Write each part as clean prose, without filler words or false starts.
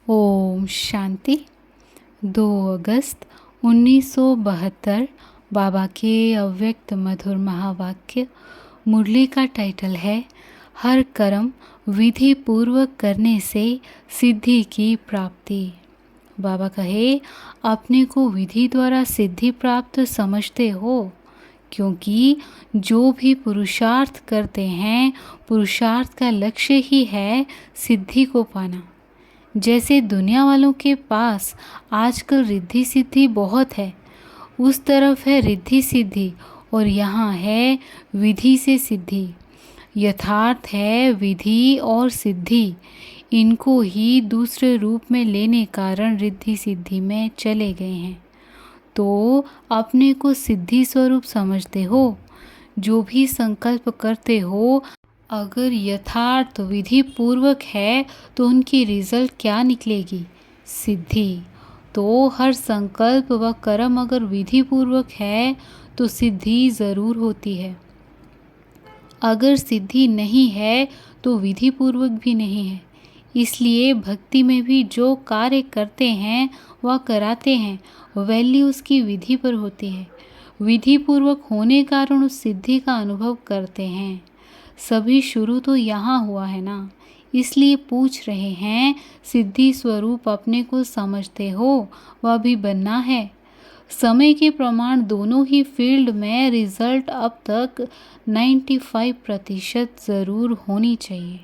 ओम शांति। 2 अगस्त 1972 बाबा के अव्यक्त मधुर महावाक्य। मुरली का टाइटल है हर कर्म विधि पूर्वक करने से सिद्धि की प्राप्ति। बाबा कहे, अपने को विधि द्वारा सिद्धि प्राप्त समझते हो, क्योंकि जो भी पुरुषार्थ करते हैं, पुरुषार्थ का लक्ष्य ही है सिद्धि को पाना। जैसे दुनिया वालों के पास आजकल रिद्धि सिद्धि बहुत है, उस तरफ है रिद्धि सिद्धि और यहाँ है विधि से सिद्धि। यथार्थ है विधि और सिद्धि, इनको ही दूसरे रूप में लेने कारण रिद्धि सिद्धि में चले गए हैं। तो अपने को सिद्धि स्वरूप समझते हो। जो भी संकल्प करते हो, अगर यथार्थ विधि पूर्वक है तो उनकी रिजल्ट क्या निकलेगी? सिद्धि। तो हर संकल्प व कर्म अगर विधि पूर्वक है तो सिद्धि ज़रूर होती है। अगर सिद्धि नहीं है तो विधि पूर्वक भी नहीं है। इसलिए भक्ति में भी जो कार्य करते हैं व कराते हैं, वैल्यू उसकी विधि पर होती है। विधि पूर्वक होने कारण उस सिद्धि का अनुभव करते हैं। सभी शुरू तो यहाँ हुआ है ना, इसलिए पूछ रहे हैं सिद्धि स्वरूप अपने को समझते हो वह भी बनना है। समय के प्रमाण दोनों ही फील्ड में रिजल्ट अब तक 95% ज़रूर होनी चाहिए,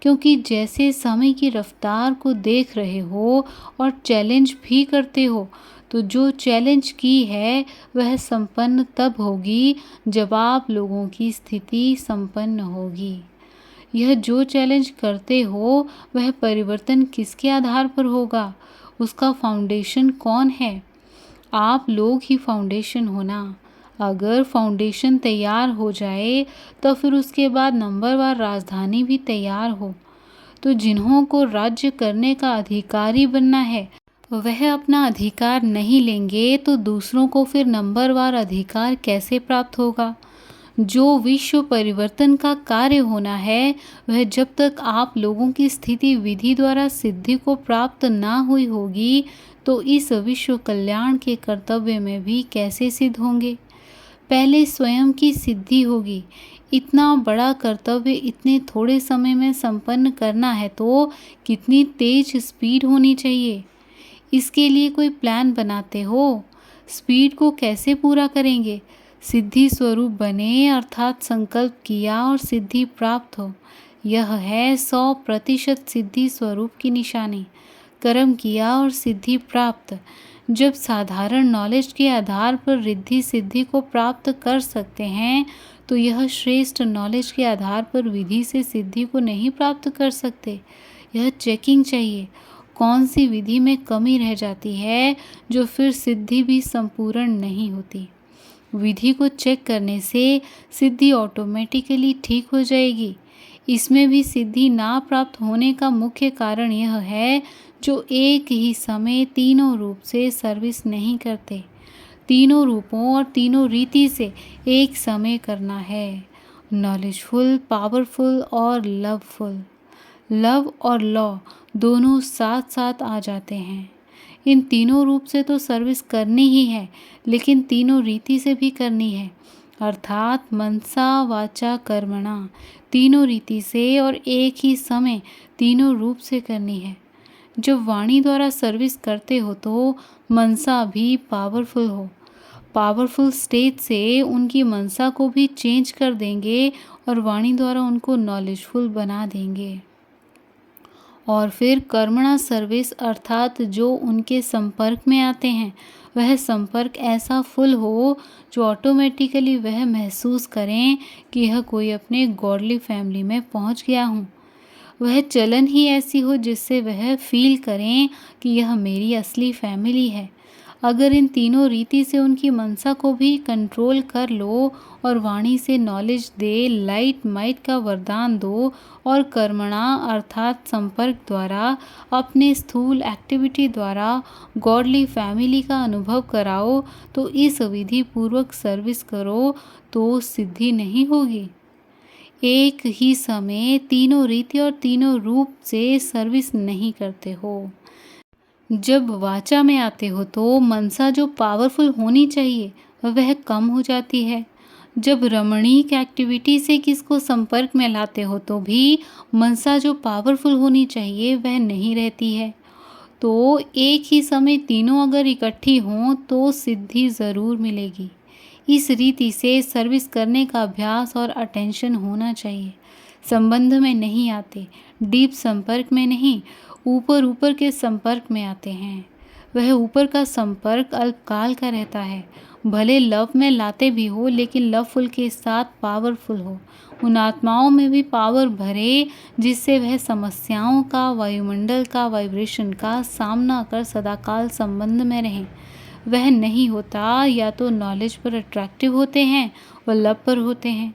क्योंकि जैसे समय की रफ्तार को देख रहे हो और चैलेंज भी करते हो, तो जो चैलेंज की है वह संपन्न तब होगी जब आप लोगों की स्थिति संपन्न होगी। यह जो चैलेंज करते हो वह परिवर्तन किसके आधार पर होगा? उसका फाउंडेशन कौन है? आप लोग ही फाउंडेशन हो ना। अगर फाउंडेशन तैयार हो जाए तो फिर उसके बाद नंबरवार राजधानी भी तैयार हो। तो जिन्हों को राज्य करने का अधिकारी बनना है, वह अपना अधिकार नहीं लेंगे तो दूसरों को फिर नंबरवार अधिकार कैसे प्राप्त होगा? जो विश्व परिवर्तन का कार्य होना है, वह जब तक आप लोगों की स्थिति विधि द्वारा सिद्धि को प्राप्त ना हुई होगी, तो इस विश्व कल्याण के कर्तव्य में भी कैसे सिद्ध होंगे? पहले स्वयं की सिद्धि होगी। इतना बड़ा कर्तव्य इतने थोड़े समय में संपन्न करना है तो कितनी तेज स्पीड होनी चाहिए। इसके लिए कोई प्लान बनाते हो? स्पीड को कैसे पूरा करेंगे? सिद्धि स्वरूप बने, अर्थात संकल्प किया और सिद्धि प्राप्त हो। यह है 100% सिद्धि स्वरूप की निशानी। कर्म किया और सिद्धि प्राप्त। जब साधारण नॉलेज के आधार पर रिद्धि सिद्धि को प्राप्त कर सकते हैं, तो यह श्रेष्ठ नॉलेज के आधार पर विधि से सिद्धि को नहीं प्राप्त कर सकते। यह चेकिंग चाहिए, कौन सी विधि में कमी रह जाती है जो फिर सिद्धि भी संपूर्ण नहीं होती। विधि को चेक करने से सिद्धि ऑटोमेटिकली ठीक हो जाएगी। इसमें भी सिद्धि ना प्राप्त होने का मुख्य कारण यह है जो एक ही समय तीनों रूप से सर्विस नहीं करते। तीनों रूपों और तीनों रीति से एक समय करना है। नॉलेजफुल, पावरफुल और लवफुल। लव और लॉ दोनों साथ साथ आ जाते हैं। इन तीनों रूप से तो सर्विस करनी ही है, लेकिन तीनों रीति से भी करनी है, अर्थात मनसा वाचा कर्मणा। तीनों रीति से और एक ही समय तीनों रूप से करनी है। जब वाणी द्वारा सर्विस करते हो तो मनसा भी पावरफुल हो। पावरफुल स्टेज से उनकी मनसा को भी चेंज कर देंगे और वाणी द्वारा उनको नॉलेजफुल बना देंगे। और फिर कर्मणा सर्विस, अर्थात जो उनके संपर्क में आते हैं, वह संपर्क ऐसा फुल हो जो ऑटोमेटिकली वह महसूस करें कि यह कोई अपने गॉडली फैमिली में पहुंच गया हूँ। वह चलन ही ऐसी हो जिससे वह फील करें कि यह मेरी असली फैमिली है। अगर इन तीनों रीति से उनकी मनसा को भी कंट्रोल कर लो और वाणी से नॉलेज दे, लाइट माइट का वरदान दो और कर्मणा अर्थात संपर्क द्वारा, अपने स्थूल एक्टिविटी द्वारा गॉडली फैमिली का अनुभव कराओ, तो इस विधि पूर्वक सर्विस करो तो सिद्धि नहीं होगी। एक ही समय तीनों रीति और तीनों रूप से सर्विस नहीं करते हो। जब वाचा में आते हो तो मनसा जो पावरफुल होनी चाहिए वह कम हो जाती है। जब रमणीक एक्टिविटी से किसको संपर्क में लाते हो तो भी मनसा जो पावरफुल होनी चाहिए वह नहीं रहती है। तो एक ही समय तीनों अगर इकट्ठी हों तो सिद्धि ज़रूर मिलेगी। इस रीति से सर्विस करने का अभ्यास और अटेंशन होना चाहिए। संबंध में नहीं आते, डीप संपर्क में नहीं, ऊपर ऊपर के संपर्क में आते हैं। वह ऊपर का संपर्क अल्पकाल का रहता है। भले लव में लाते भी हो लेकिन लवफुल के साथ पावरफुल हो। उन आत्माओं में भी पावर भरे जिससे वह समस्याओं का, वायुमंडल का, वाइब्रेशन का सामना कर सदाकाल संबंध में रहें। वह नहीं होता। या तो नॉलेज पर अट्रैक्टिव होते हैं और लव पर होते हैं,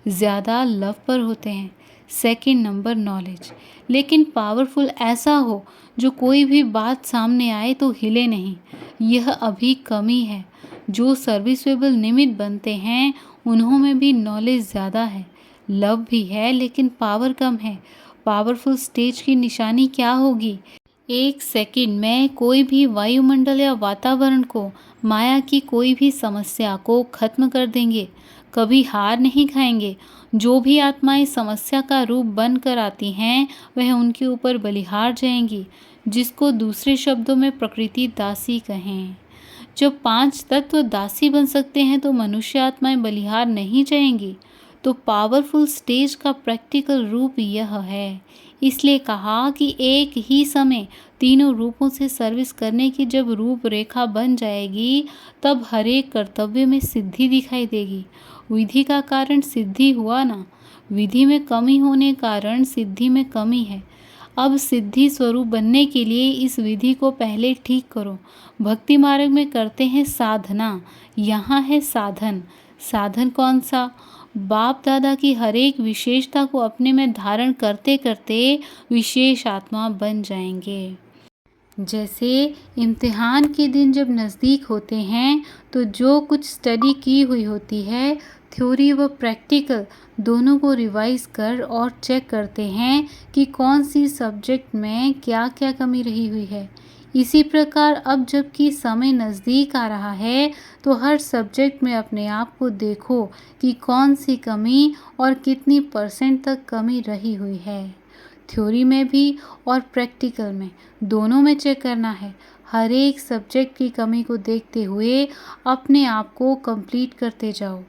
ज़्यादा लव पर होते हैं। Second number knowledge. लेकिन पावरफुल ऐसा हो जो कोई भी बात सामने आए तो हिले नहीं, यह अभी कमी है। जो सर्विसेबल निमित्त बनते हैं उन्हों में भी नॉलेज ज़्यादा है, लव भी है लेकिन पावर कम है। पावरफुल स्टेज की निशानी क्या होगी? एक सेकंड में कोई भी वायुमंडल या वातावरण को, माया की कोई भी समस्या को खत्म कर देंगे, कभी हार नहीं खाएंगे। जो भी आत्माएं समस्या का रूप बनकर आती हैं वह उनके ऊपर बलिहार जाएंगी, जिसको दूसरे शब्दों में प्रकृति दासी कहें। जब 5 तत्व दासी बन सकते हैं तो मनुष्य आत्माएं बलिहार नहीं जाएंगी। तो पावरफुल स्टेज का प्रैक्टिकल रूप यह है। इसलिए कहा कि एक ही समय तीनों रूपों से सर्विस करने की जब रूपरेखा बन जाएगी तब हर एक कर्तव्य में सिद्धि दिखाई देगी। विधि का कारण सिद्धि हुआ ना, विधि में कमी होने कारण सिद्धि में कमी है। अब सिद्धि स्वरूप बनने के लिए इस विधि को पहले ठीक करो। भक्ति मार्ग में करते हैं साधना, यहाँ है साधन। साधन कौन सा? बाप दादा की हर एक विशेषता को अपने में धारण करते करते विशेष आत्मा बन जाएंगे। जैसे इम्तिहान के दिन जब नज़दीक होते हैं तो जो कुछ स्टडी की हुई होती है, थ्योरी व प्रैक्टिकल दोनों को रिवाइज कर और चेक करते हैं कि कौन सी सब्जेक्ट में क्या क्या कमी रही हुई है। इसी प्रकार अब जबकि समय नज़दीक आ रहा है तो हर सब्जेक्ट में अपने आप को देखो कि कौन सी कमी और कितनी % तक कमी रही हुई है। थ्योरी में भी और प्रैक्टिकल में, दोनों में चेक करना है। हर एक सब्जेक्ट की कमी को देखते हुए अपने आप को कंप्लीट करते जाओ।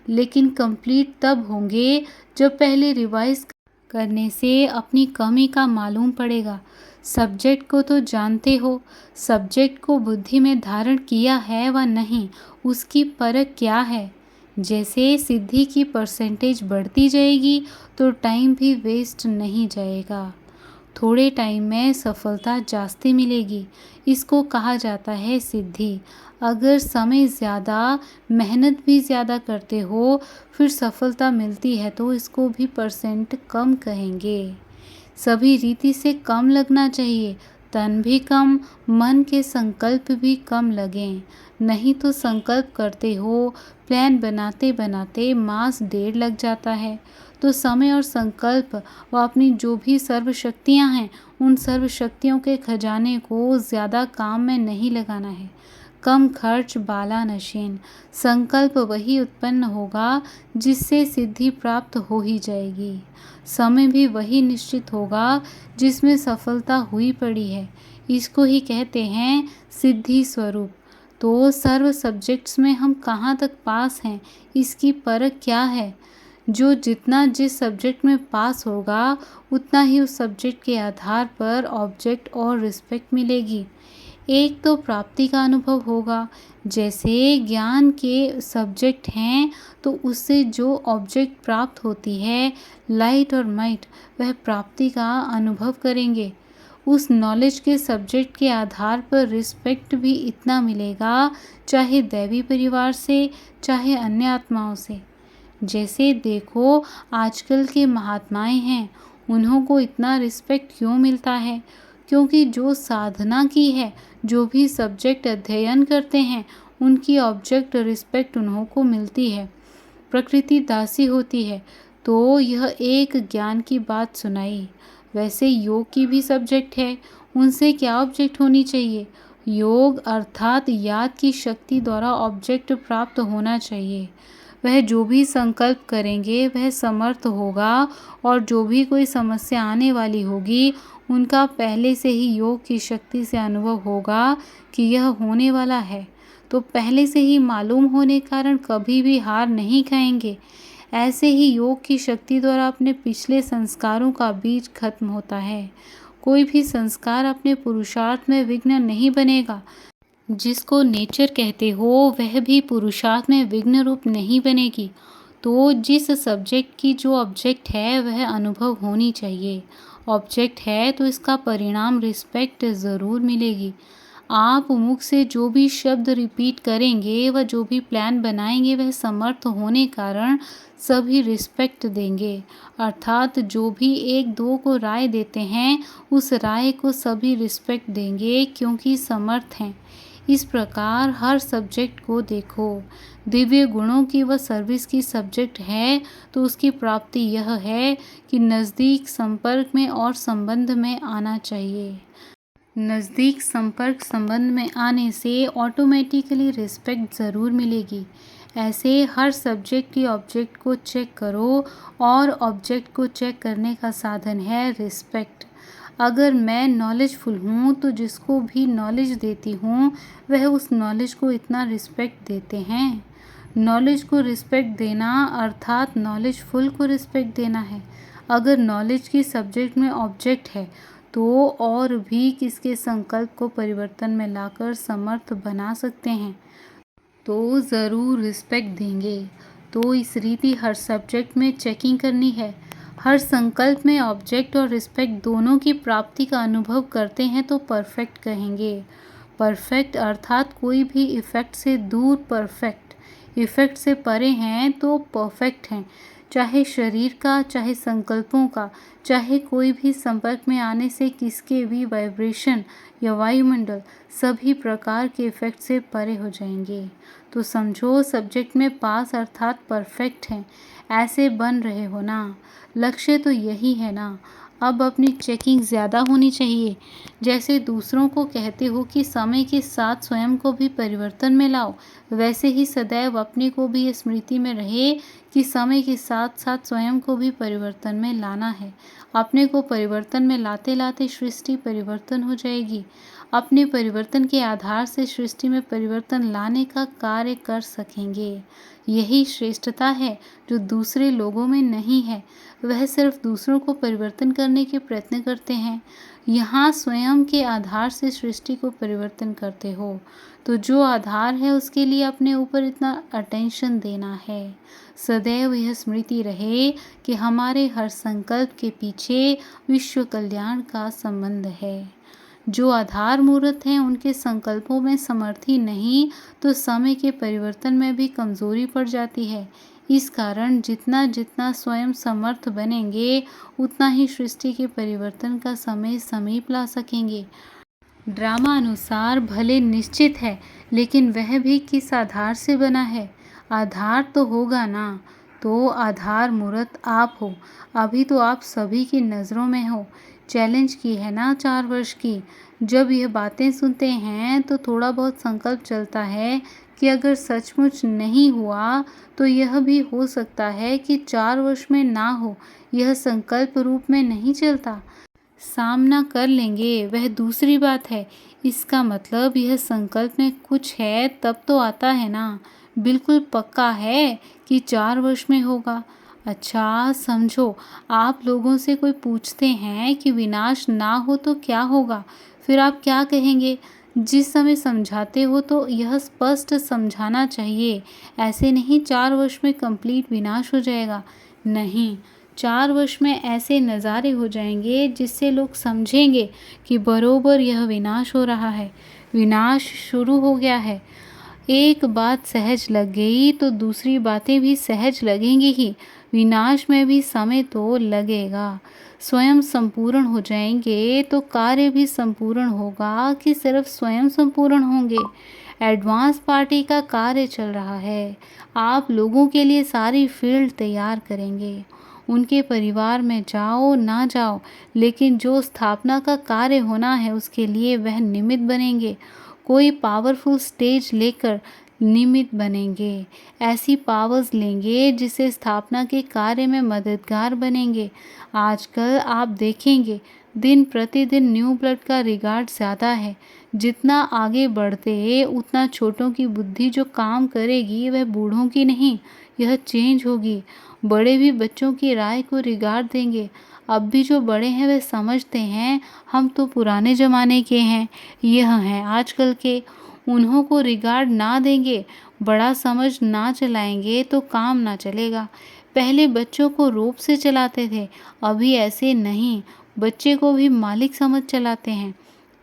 लेकिन कंप्लीट तब होंगे जब पहले रिवाइज करने से अपनी कमी का मालूम पड़ेगा। सब्जेक्ट को तो जानते हो, सब्जेक्ट को बुद्धि में धारण किया है व नहीं, उसकी परख क्या है। जैसे सिद्धि की % बढ़ती जाएगी तो टाइम भी वेस्ट नहीं जाएगा। थोड़े टाइम में सफलता जास्ती मिलेगी। इसको कहा जाता है सिद्धि। अगर समय ज़्यादा, मेहनत भी ज़्यादा करते हो फिर सफलता मिलती है तो इसको भी % कम कहेंगे। सभी रीति से कम लगना चाहिए, तन भी कम, मन के संकल्प भी कम लगें। नहीं तो संकल्प करते हो, प्लान बनाते बनाते मास डेढ़ लग जाता है। तो समय और संकल्प व अपनी जो भी सर्व शक्तियाँ हैं उन सर्व शक्तियों के खजाने को ज़्यादा काम में नहीं लगाना है। कम खर्च बाला नशीन। संकल्प वही उत्पन्न होगा जिससे सिद्धि प्राप्त हो ही जाएगी। समय भी वही निश्चित होगा जिसमें सफलता हुई पड़ी है। इसको ही कहते हैं सिद्धि स्वरूप। तो सर्व सब्जेक्ट्स में हम कहाँ तक पास हैं, इसकी परख क्या है? जो जितना जिस सब्जेक्ट में पास होगा उतना ही उस सब्जेक्ट के आधार पर ऑब्जेक्ट और रिस्पेक्ट मिलेगी। एक तो प्राप्ति का अनुभव होगा। जैसे ज्ञान के सब्जेक्ट हैं तो उससे जो ऑब्जेक्ट प्राप्त होती है, लाइट और माइट, वह प्राप्ति का अनुभव करेंगे। उस नॉलेज के सब्जेक्ट के आधार पर रिस्पेक्ट भी इतना मिलेगा, चाहे दैवी परिवार से चाहे अन्य आत्माओं से। जैसे देखो आजकल के महात्माएं हैं, उन्हों को इतना रिस्पेक्ट क्यों मिलता है? क्योंकि जो साधना की है, जो भी सब्जेक्ट अध्ययन करते हैं उनकी ऑब्जेक्ट रिस्पेक्ट उन्हों को मिलती है। प्रकृति दासी होती है तो यह एक ज्ञान की बात सुनाई। वैसे योग की भी सब्जेक्ट है, उनसे क्या ऑब्जेक्ट होनी चाहिए? योग अर्थात याद की शक्ति द्वारा ऑब्जेक्ट प्राप्त होना चाहिए। वह जो भी संकल्प करेंगे वह समर्थ होगा, और जो भी कोई समस्या आने वाली होगी उनका पहले से ही योग की शक्ति से अनुभव होगा कि यह होने वाला है। तो पहले से ही मालूम होने के कारण कभी भी हार नहीं खाएंगे। ऐसे ही योग की शक्ति द्वारा अपने पिछले संस्कारों का बीज खत्म होता है। कोई भी संस्कार अपने पुरुषार्थ में विघ्न नहीं बनेगा। जिसको नेचर कहते हो वह भी पुरुषार्थ में विघ्न रूप नहीं बनेगी। तो जिस सब्जेक्ट की जो ऑब्जेक्ट है वह अनुभव होनी चाहिए। ऑब्जेक्ट है तो इसका परिणाम रिस्पेक्ट ज़रूर मिलेगी। आप मुख से जो भी शब्द रिपीट करेंगे व जो भी प्लान बनाएंगे वह समर्थ होने कारण सभी रिस्पेक्ट देंगे। अर्थात जो भी एक दो को राय देते हैं उस राय को सभी रिस्पेक्ट देंगे क्योंकि समर्थ हैं। इस प्रकार हर सब्जेक्ट को देखो। दिव्य गुणों की व सर्विस की सब्जेक्ट है तो उसकी प्राप्ति यह है कि नज़दीक संपर्क में और संबंध में आना चाहिए। नज़दीक संपर्क संबंध में आने से ऑटोमेटिकली रिस्पेक्ट ज़रूर मिलेगी। ऐसे हर सब्जेक्ट की ऑब्जेक्ट को चेक करो, और ऑब्जेक्ट को चेक करने का साधन है रिस्पेक्ट। अगर मैं नॉलेजफुल हूँ तो जिसको भी नॉलेज देती हूँ वह उस नॉलेज को इतना रिस्पेक्ट देते हैं। नॉलेज को रिस्पेक्ट देना अर्थात नॉलेजफुल को रिस्पेक्ट देना है। अगर नॉलेज की सब्जेक्ट में ऑब्जेक्ट है तो और भी किसके संकल्प को परिवर्तन में लाकर समर्थ बना सकते हैं, तो ज़रूर रिस्पेक्ट देंगे। तो इस रीति हर सब्जेक्ट में चेकिंग करनी है। हर संकल्प में ऑब्जेक्ट और रिस्पेक्ट दोनों की प्राप्ति का अनुभव करते हैं तो परफेक्ट कहेंगे। परफेक्ट अर्थात कोई भी इफ़ेक्ट से दूर परफेक्ट, इफ़ेक्ट से परे हैं तो परफेक्ट हैं। चाहे शरीर का, चाहे संकल्पों का, चाहे कोई भी संपर्क में आने से किसके भी वाइब्रेशन या वायुमंडल सभी प्रकार के इफ़ेक्ट से परे हो जाएंगे। तो समझो सब्जेक्ट में पास अर्थात परफेक्ट हैं। ऐसे बन रहे हो ना? लक्ष्य तो यही है ना? अब अपनी चेकिंग ज़्यादा होनी चाहिए। जैसे दूसरों को कहते हो कि समय के साथ स्वयं को भी परिवर्तन में लाओ, वैसे ही सदैव अपने को भी ये स्मृति में रहे कि समय के साथ साथ स्वयं को भी परिवर्तन में लाना है। अपने को परिवर्तन में लाते लाते सृष्टि परिवर्तन हो जाएगी। अपने परिवर्तन के आधार से सृष्टि में परिवर्तन लाने का कार्य कर सकेंगे। यही श्रेष्ठता है जो दूसरे लोगों में नहीं है। वह सिर्फ दूसरों को परिवर्तन करने के प्रयत्न करते हैं। यहाँ स्वयं के आधार से सृष्टि को परिवर्तन करते हो, तो जो आधार है उसके लिए अपने ऊपर इतना अटेंशन देना है। सदैव यह स्मृति रहे कि हमारे हर संकल्प के पीछे विश्व कल्याण का संबंध है। जो आधार मूर्त हैं उनके संकल्पों में समर्थी नहीं तो समय के परिवर्तन में भी कमजोरी पड़ जाती है। इस कारण जितना जितना स्वयं समर्थ बनेंगे उतना ही सृष्टि के परिवर्तन का समय समीप ला सकेंगे। ड्रामा अनुसार भले निश्चित है, लेकिन वह भी किस आधार से बना है? आधार तो होगा ना। तो आधार मूर्त आप हो। अभी तो आप सभी की नज़रों में हो। चैलेंज की है ना 4 वर्ष की। जब यह बातें सुनते हैं तो थोड़ा बहुत संकल्प चलता है कि अगर सचमुच नहीं हुआ तो यह भी हो सकता है कि 4 वर्ष में ना हो। यह संकल्प रूप में नहीं चलता। सामना कर लेंगे वह दूसरी बात है। इसका मतलब यह संकल्प में कुछ है तब तो आता है ना। बिल्कुल पक्का है कि 4 वर्ष में होगा। अच्छा समझो, आप लोगों से कोई पूछते हैं कि विनाश ना हो तो क्या होगा, फिर आप क्या कहेंगे? जिस समय समझाते हो तो यह स्पष्ट समझाना चाहिए। ऐसे नहीं 4 वर्ष में कंप्लीट विनाश हो जाएगा। नहीं, 4 वर्ष में ऐसे नज़ारे हो जाएंगे जिससे लोग समझेंगे कि बरोबर यह विनाश हो रहा है, विनाश शुरू हो गया है। एक बात सहज लग गई तो दूसरी बातें भी सहज लगेंगी ही। विनाश में भी समय तो लगेगा। स्वयं संपूर्ण हो जाएंगे तो कार्य भी संपूर्ण होगा कि सिर्फ स्वयं संपूर्ण होंगे। एडवांस पार्टी का कार्य चल रहा है। आप लोगों के लिए सारी फील्ड तैयार करेंगे। उनके परिवार में जाओ ना जाओ, लेकिन जो स्थापना का कार्य होना है उसके लिए वह निमित्त बनेंगे। कोई पावरफुल स्टेज लेकर निमित्त बनेंगे, ऐसी पावर्स लेंगे जिससे स्थापना के कार्य में मददगार बनेंगे। आजकल आप देखेंगे दिन प्रतिदिन न्यू ब्लड का रिगार्ड ज़्यादा है। जितना आगे बढ़ते उतना छोटों की बुद्धि जो काम करेगी वह बूढ़ों की नहीं, यह चेंज होगी। बड़े भी बच्चों की राय को रिगार्ड देंगे। अब भी जो बड़े हैं वे समझते हैं हम तो पुराने ज़माने के हैं, यह हैं आजकल के। उन्हों को रिगार्ड ना देंगे, बड़ा समझ ना चलाएंगे तो काम ना चलेगा। पहले बच्चों को रोब से चलाते थे, अभी ऐसे नहीं, बच्चे को भी मालिक समझ चलाते हैं।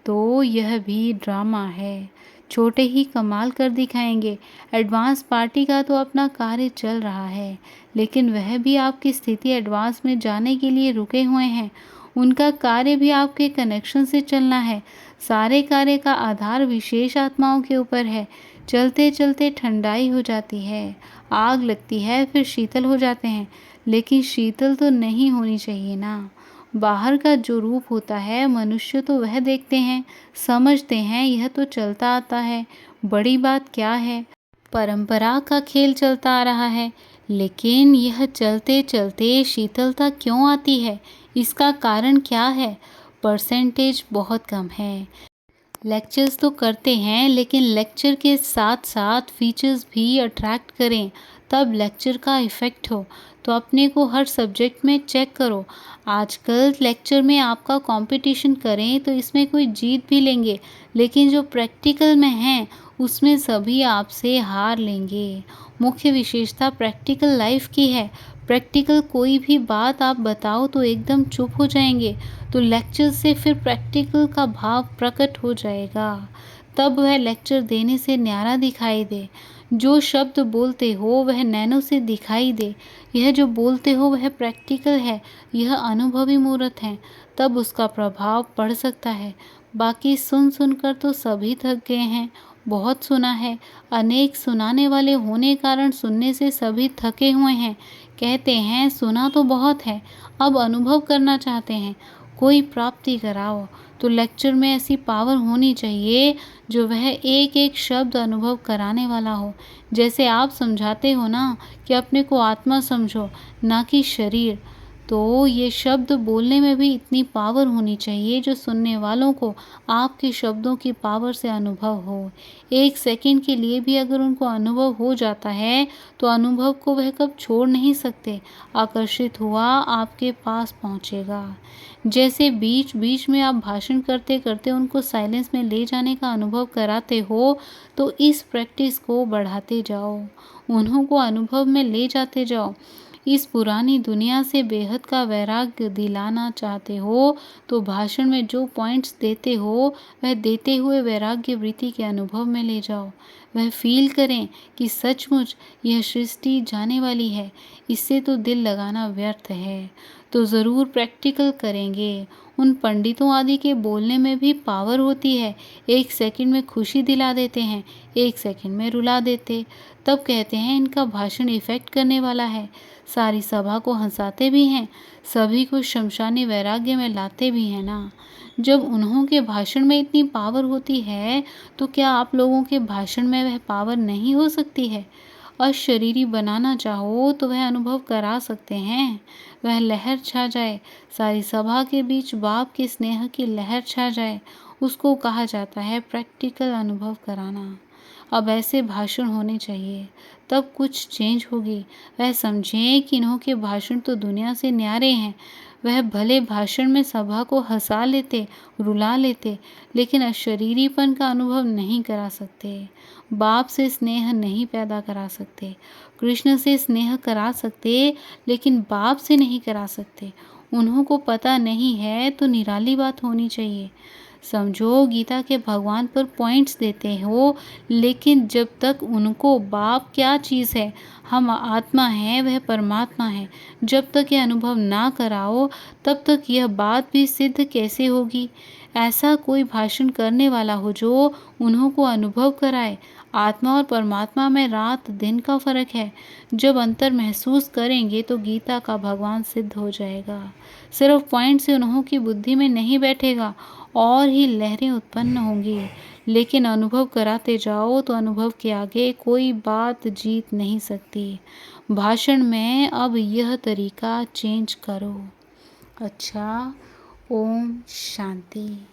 तो यह भी ड्रामा है, छोटे ही कमाल कर दिखाएंगे। एडवांस पार्टी का तो अपना कार्य चल रहा है, लेकिन वह भी आपकी स्थिति एडवांस में जाने के लिए रुके हुए हैं। उनका कार्य भी आपके कनेक्शन से चलना है। सारे कार्य का आधार विशेष आत्माओं के ऊपर है। चलते चलते ठंडाई हो जाती है, आग लगती है, फिर शीतल हो जाते हैं, लेकिन शीतल तो नहीं होनी चाहिए ना। बाहर का जो रूप होता है मनुष्य तो वह देखते हैं, समझते हैं यह तो चलता आता है, बड़ी बात क्या है, परंपरा का खेल चलता आ रहा है। लेकिन यह चलते चलते शीतलता क्यों आती है, इसका कारण क्या है? परसेंटेज बहुत कम है। लेक्चर्स तो करते हैं, लेकिन लेक्चर के साथ साथ फीचर्स भी अट्रैक्ट करें, तब लेक्चर का इफ़ेक्ट हो। तो अपने को हर सब्जेक्ट में चेक करो। आजकल लेक्चर में आपका कंपटीशन करें तो इसमें कोई जीत भी लेंगे, लेकिन जो प्रैक्टिकल में हैं उसमें सभी आपसे हार लेंगे। मुख्य विशेषता प्रैक्टिकल लाइफ की है। प्रैक्टिकल कोई भी बात आप बताओ तो एकदम चुप हो जाएंगे, तो लेक्चर से फिर प्रैक्टिकल का भाव प्रकट हो जाएगा। तब वह लेक्चर देने से न्यारा दिखाई दे। जो शब्द बोलते हो वह नैनो से दिखाई दे। यह जो बोलते हो वह प्रैक्टिकल है, यह अनुभवी मूर्त है, तब उसका प्रभाव पड़ सकता है। बाकी सुन सुनकर तो सभी थक गए हैं, बहुत सुना है। अनेक सुनाने वाले होने कारण सुनने से सभी थके हुए हैं। कहते हैं सुना तो बहुत है, अब अनुभव करना चाहते हैं, कोई प्राप्ति कराओ। तो लेक्चर में ऐसी पावर होनी चाहिए जो वह एक एक शब्द अनुभव कराने वाला हो। जैसे आप समझाते हो ना कि अपने को आत्मा समझो, ना कि शरीर, तो ये शब्द बोलने में भी इतनी पावर होनी चाहिए जो सुनने वालों को आपके शब्दों की पावर से अनुभव हो। एक सेकंड के लिए भी अगर उनको अनुभव हो जाता है तो अनुभव को वह कब छोड़ नहीं सकते, आकर्षित हुआ आपके पास पहुँचेगा। जैसे बीच बीच में आप भाषण करते करते उनको साइलेंस में ले जाने का अनुभव कराते हो, तो इस प्रैक्टिस को बढ़ाते जाओ, उन्हों को अनुभव में ले जाते जाओ। इस पुरानी दुनिया से बेहद का वैराग्य दिलाना चाहते हो तो भाषण में जो पॉइंट्स देते हो वह देते हुए वैराग्य वृत्ति के अनुभव में ले जाओ। वह फील करें कि सचमुच यह सृष्टि जाने वाली है, इससे तो दिल लगाना व्यर्थ है। तो ज़रूर प्रैक्टिकल करेंगे। उन पंडितों आदि के बोलने में भी पावर होती है। एक सेकंड में खुशी दिला देते हैं, एक सेकंड में रुला देते, तब कहते हैं इनका भाषण इफ़ेक्ट करने वाला है। सारी सभा को हंसाते भी हैं, सभी को शमशानी वैराग्य में लाते भी हैं ना। जब उन्हों के भाषण में इतनी पावर होती है तो क्या आप लोगों के भाषण में वह पावर नहीं हो सकती है? अशरीरी बनाना चाहो तो वह अनुभव करा सकते हैं। वह लहर छा जाए, सारी सभा के बीच बाप के स्नेह की लहर छा जाए, उसको कहा जाता है प्रैक्टिकल अनुभव कराना। अब ऐसे भाषण होने चाहिए, तब कुछ चेंज होगी। वह समझें कि इन्हों के भाषण तो दुनिया से न्यारे हैं। वह भले भाषण में सभा को हंसा लेते, रुला लेते, लेकिन अशरीरीपन का अनुभव नहीं करा सकते। बाप से स्नेह नहीं पैदा करा सकते। कृष्ण से स्नेह करा सकते, लेकिन बाप से नहीं करा सकते। उन्हों को पता नहीं है तो निराली बात होनी चाहिए। समझो गीता के भगवान पर पॉइंट्स देते हो, लेकिन जब तक उनको बाप क्या चीज़ है, हम आत्मा हैं, वह परमात्मा है, जब तक ये अनुभव ना कराओ तब तक यह बात भी सिद्ध कैसे होगी? ऐसा कोई भाषण करने वाला हो जो उन्हों को अनुभव कराए। आत्मा और परमात्मा में रात दिन का फ़र्क है। जब अंतर महसूस करेंगे तो गीता का भगवान सिद्ध हो जाएगा। सिर्फ पॉइंट से उन्हों की बुद्धि में नहीं बैठेगा और ही लहरें उत्पन्न होंगी। लेकिन अनुभव कराते जाओ तो अनुभव के आगे कोई बात जीत नहीं सकती। भाषण में अब यह तरीका चेंज करो। अच्छा, ओम शांति।